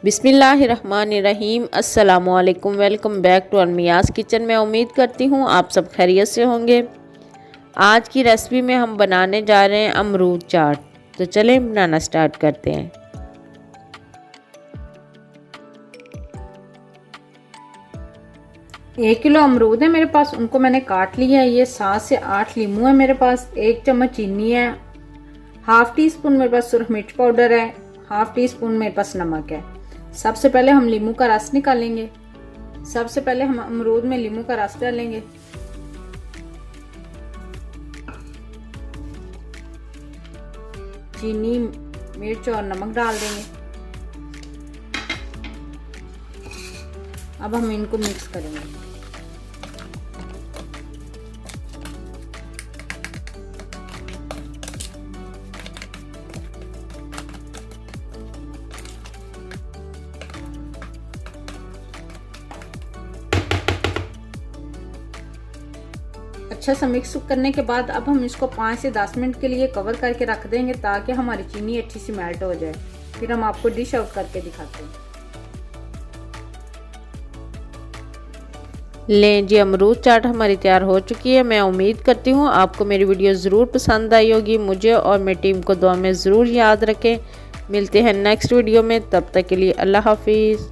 बिस्मिल्लाहिर्रहमानिर्रहीम। अस्सलामुअलैकुम। Welcome back to अलमियास किचन। मैं उम्मीद करती हूँ आप सब खैरियत से होंगे। आज की रेसिपी में हम बनाने जा रहे हैं अमरूद चाट। तो चलें बनाना स्टार्ट करते हैं। एक किलो अमरूद है मेरे पास, उनको मैंने काट लिया है। ये 7 से 8 लीमू है मेरे पास। 1 चम्मच चीनी है। हाफ टी स्पून मेरे पास सुरख मिर्च पाउडर है। हाफ टी स्पून मेरे पास नमक है। सबसे पहले हम लीमू का रस निकालेंगे। सबसे पहले हम अमरूद में लीमू का रस डालेंगे। चीनी, मिर्च और नमक डाल देंगे। अब हम इनको मिक्स करेंगे। अच्छा सा मिक्स करने के बाद अब हम इसको 5 से 10 मिनट के लिए कवर करके रख देंगे ताकि हमारी चीनी अच्छी सी मेल्ट हो जाए। फिर हम आपको डिश आउट करके दिखाते हैं। लें जी, अमरूद चाट हमारी तैयार हो चुकी है। मैं उम्मीद करती हूँ आपको मेरी वीडियो ज़रूर पसंद आई होगी। मुझे और मेरी टीम को दुआ में ज़रूर याद रखें। मिलते हैं नेक्स्ट वीडियो में, तब तक के लिए अल्लाह हाफिज़।